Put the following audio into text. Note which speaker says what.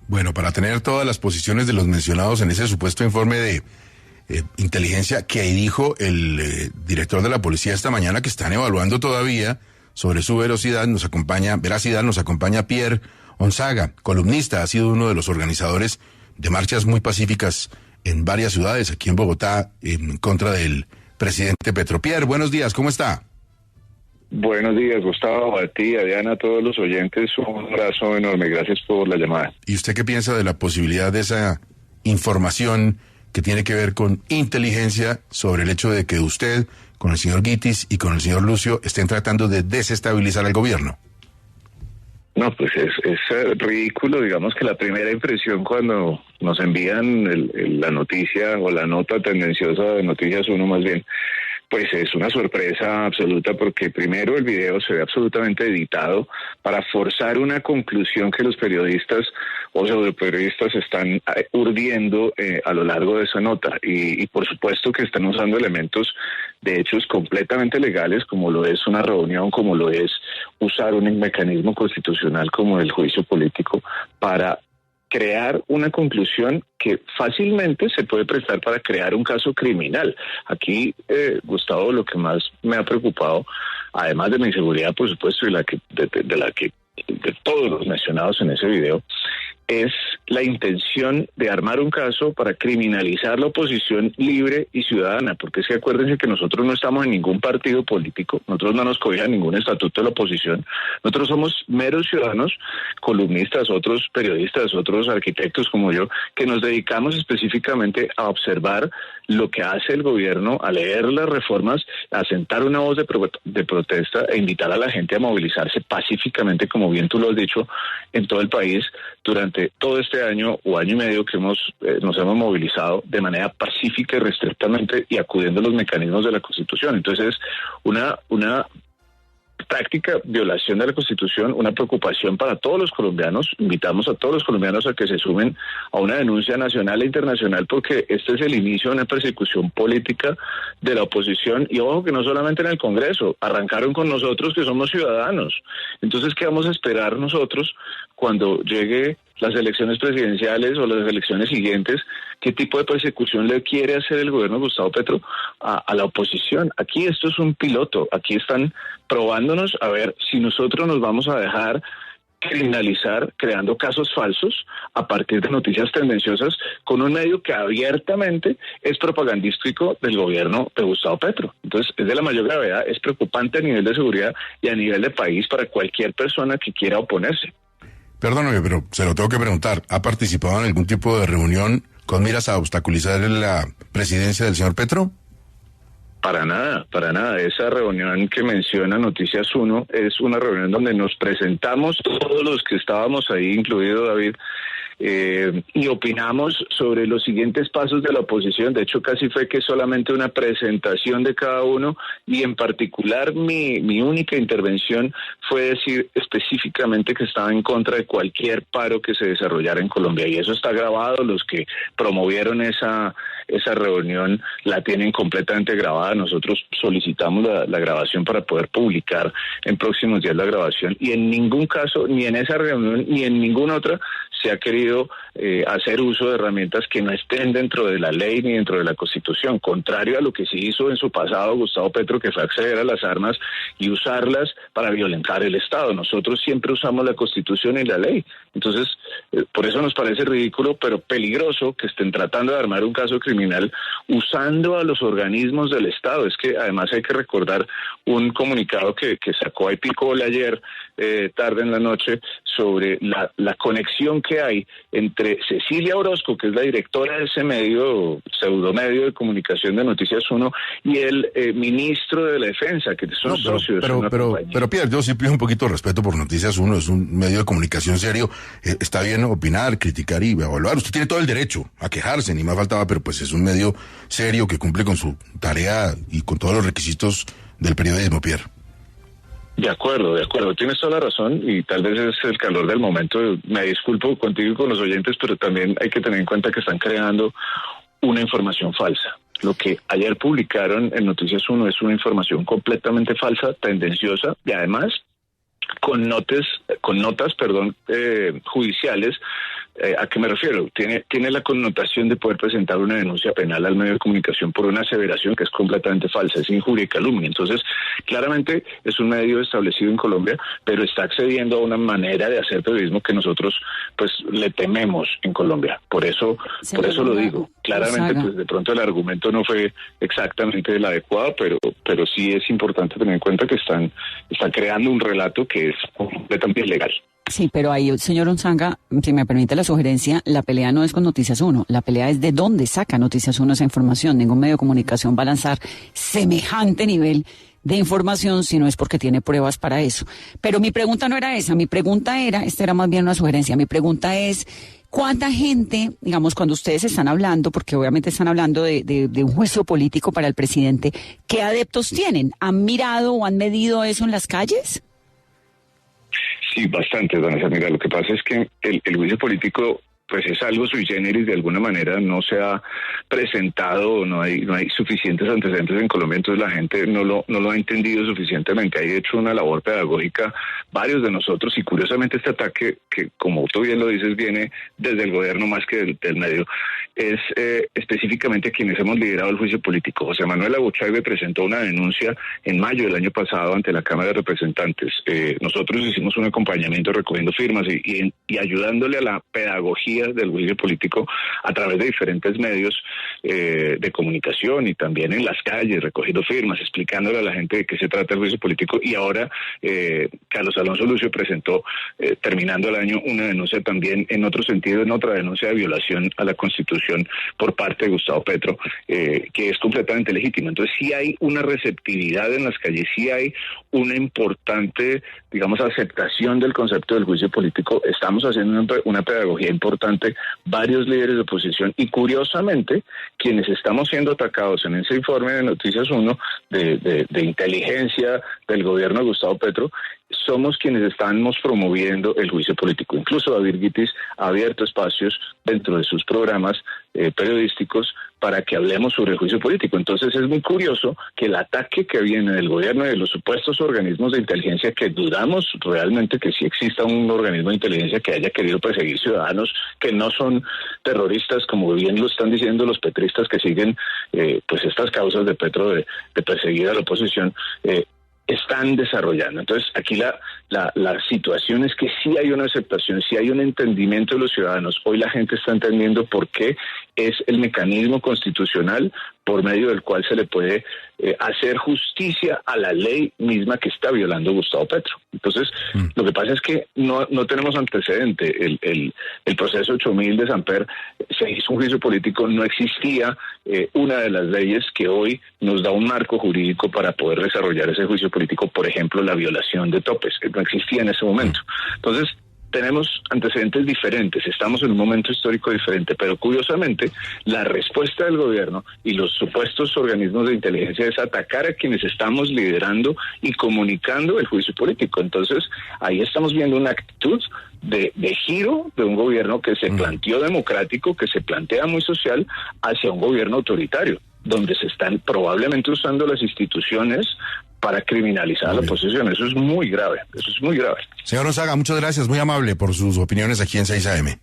Speaker 1: Bueno, para tener todas las posiciones de los mencionados en ese supuesto informe de inteligencia que dijo el director de la policía esta mañana que están evaluando todavía sobre su veracidad, nos acompaña Pierre Onzaga, columnista, ha sido uno de los organizadores de marchas muy pacíficas en varias ciudades, aquí en Bogotá, en contra del presidente Petro. Pierre, buenos días, ¿cómo está?
Speaker 2: Buenos días, Gustavo, a ti, a Diana, a todos los oyentes, un abrazo enorme, gracias por la llamada.
Speaker 1: ¿Y usted qué piensa de la posibilidad de esa información que tiene que ver con inteligencia sobre el hecho de que usted, con el señor Guitis y con el señor Lucio, estén tratando de desestabilizar al gobierno?
Speaker 2: No, pues es ridículo, digamos que la primera impresión cuando nos envían la noticia o la nota tendenciosa de Noticias 1 más bien, pues es una sorpresa absoluta porque primero el video se ve absolutamente editado para forzar una conclusión que los periodistas o pseudoperiodistas están urdiendo a lo largo de esa nota y por supuesto que están usando elementos de hechos completamente legales como lo es una reunión, como lo es usar un mecanismo constitucional como el juicio político para crear una conclusión que fácilmente se puede prestar para crear un caso criminal. Aquí, Gustavo, lo que más me ha preocupado, además de mi inseguridad, por supuesto, y de todos los mencionados en ese video, es la intención de armar un caso para criminalizar la oposición libre y ciudadana, porque es que acuérdense que nosotros no estamos en ningún partido político, nosotros no nos cobija ningún estatuto de la oposición, nosotros somos meros ciudadanos, columnistas, otros periodistas, otros arquitectos como yo, que nos dedicamos específicamente a observar lo que hace el gobierno, a leer las reformas, a sentar una voz de protesta e invitar a la gente a movilizarse pacíficamente, como bien tú lo has dicho, en todo el país durante todo este año o año y medio que nos hemos movilizado de manera pacífica y restrictamente y acudiendo a los mecanismos de la Constitución. Entonces es una práctica violación de la Constitución, una preocupación para todos los colombianos. Invitamos a todos los colombianos a que se sumen a una denuncia nacional e internacional porque este es el inicio de una persecución política de la oposición y ojo que no solamente en el Congreso, arrancaron con nosotros que somos ciudadanos. Entonces, ¿qué vamos a esperar nosotros cuando llegue las elecciones presidenciales o las elecciones siguientes? ¿Qué tipo de persecución le quiere hacer el gobierno de Gustavo Petro a la oposición? Aquí esto es un piloto, aquí están probándonos a ver si nosotros nos vamos a dejar criminalizar creando casos falsos a partir de noticias tendenciosas con un medio que abiertamente es propagandístico del gobierno de Gustavo Petro. Entonces es de la mayor gravedad, es preocupante a nivel de seguridad y a nivel de país para cualquier persona que quiera oponerse.
Speaker 1: Perdóname, pero se lo tengo que preguntar. ¿Ha participado en algún tipo de reunión con miras a obstaculizar la presidencia del señor Petro?
Speaker 2: Para nada, para nada. Esa reunión que menciona Noticias 1 es una reunión donde nos presentamos todos los que estábamos ahí, incluido David, y opinamos sobre los siguientes pasos de la oposición. De hecho, casi fue que solamente una presentación de cada uno y en particular mi única intervención fue decir específicamente que estaba en contra de cualquier paro que se desarrollara en Colombia y eso está grabado. Los que promovieron esa reunión la tienen completamente grabada. Nosotros solicitamos la grabación para poder publicar en próximos días la grabación y en ningún caso, ni en esa reunión ni en ninguna otra, se ha querido hacer uso de herramientas que no estén dentro de la ley ni dentro de la Constitución, contrario a lo que se hizo en su pasado Gustavo Petro, que fue acceder a las armas y usarlas para violentar el Estado. Nosotros siempre usamos la Constitución y la ley. Entonces, por eso nos parece ridículo, pero peligroso que estén tratando de armar un caso criminal usando a los organismos del Estado. Es que además hay que recordar un comunicado que sacó Epicol ayer, tarde en la noche, sobre la conexión que hay entre Cecilia Orozco, que es la directora de ese medio, pseudomedio de comunicación de Noticias 1, y el ministro de la Defensa, que son socios.
Speaker 1: Pero Pierre, yo sí pido un poquito de respeto por Noticias 1, es un medio de comunicación serio, está bien opinar, criticar y evaluar, usted tiene todo el derecho a quejarse, ni más faltaba, pero pues es un medio serio que cumple con su tarea y con todos los requisitos del periodismo, Pierre.
Speaker 2: De acuerdo, tienes toda la razón y tal vez es el calor del momento. Me disculpo contigo y con los oyentes, pero también hay que tener en cuenta que están creando una información falsa. Lo que ayer publicaron en Noticias 1 es una información completamente falsa, tendenciosa y además con notas judiciales ¿A qué me refiero? Tiene la connotación de poder presentar una denuncia penal al medio de comunicación por una aseveración que es completamente falsa, es injuria y calumnia. Entonces, claramente es un medio establecido en Colombia, pero está accediendo a una manera de hacer periodismo que nosotros pues le tememos en Colombia. Por eso lo digo. Claramente, pues de pronto el argumento no fue exactamente el adecuado, pero sí es importante tener en cuenta que están creando un relato que es completamente ilegal.
Speaker 3: Sí, pero ahí, señor Unzaga, si me permite la sugerencia, la pelea no es con Noticias 1, la pelea es de dónde saca Noticias 1 esa información. Ningún medio de comunicación va a lanzar semejante nivel de información si no es porque tiene pruebas para eso. Pero mi pregunta no era esa, mi pregunta era, esta era más bien una sugerencia, mi pregunta es, ¿cuánta gente, digamos, cuando ustedes están hablando, porque obviamente están hablando de un juicio político para el presidente, qué adeptos tienen? ¿Han mirado o han medido eso en las calles?
Speaker 2: Sí, bastante, Vanessa. Mira, lo que pasa es que el juicio político pues es algo sui generis, de alguna manera no se ha presentado, no hay suficientes antecedentes en Colombia, entonces la gente no lo ha entendido suficientemente. Hay hecho una labor pedagógica varios de nosotros, y curiosamente este ataque, que como tú bien lo dices, viene desde el gobierno más que del medio, es específicamente a quienes hemos liderado el juicio político. José Manuel Aguchaibe presentó una denuncia en mayo del año pasado ante la Cámara de Representantes. Nosotros hicimos un acompañamiento recogiendo firmas y ayudándole a la pedagogía del juicio político a través de diferentes medios de comunicación y también en las calles, recogiendo firmas, explicándole a la gente de qué se trata el juicio político. Y ahora Carlos Alonso Lucio presentó, terminando el año, una denuncia también en otro sentido, en otra denuncia de violación a la Constitución por parte de Gustavo Petro, que es completamente legítima. Entonces sí hay una receptividad en las calles, sí hay una importante, digamos, aceptación del concepto del juicio político. Estamos haciendo una pedagogía importante, varios líderes de oposición, y curiosamente quienes estamos siendo atacados en ese informe de Noticias 1 de inteligencia del gobierno de Gustavo Petro somos quienes estamos promoviendo el juicio político. Incluso David Guitis ha abierto espacios dentro de sus programas periodísticos para que hablemos sobre el juicio político. Entonces es muy curioso que el ataque que viene del gobierno y de los supuestos organismos de inteligencia, que dudamos realmente que sí exista un organismo de inteligencia que haya querido perseguir ciudadanos que no son terroristas, como bien lo están diciendo los petristas que siguen pues estas causas de Petro de perseguir a la oposición, están desarrollando. Entonces, aquí la situación es que sí hay una aceptación, sí hay un entendimiento de los ciudadanos. Hoy la gente está entendiendo por qué es el mecanismo constitucional por medio del cual se le puede hacer justicia a la ley misma que está violando Gustavo Petro. Entonces, lo que pasa es que no tenemos antecedente. El proceso 8000 de Samper se hizo un juicio político, no existía una de las leyes que hoy nos da un marco jurídico para poder desarrollar ese juicio político, por ejemplo, la violación de topes, no existía en ese momento. Entonces, tenemos antecedentes diferentes, estamos en un momento histórico diferente, pero curiosamente la respuesta del gobierno y los supuestos organismos de inteligencia es atacar a quienes estamos liderando y comunicando el juicio político. Entonces ahí estamos viendo una actitud de giro de un gobierno que se planteó democrático, que se plantea muy social, hacia un gobierno autoritario, donde se están probablemente usando las instituciones para criminalizar a la oposición. Eso es muy grave, eso es muy grave.
Speaker 1: Señor Unzaga, muchas gracias, muy amable por sus opiniones aquí en 6 AM.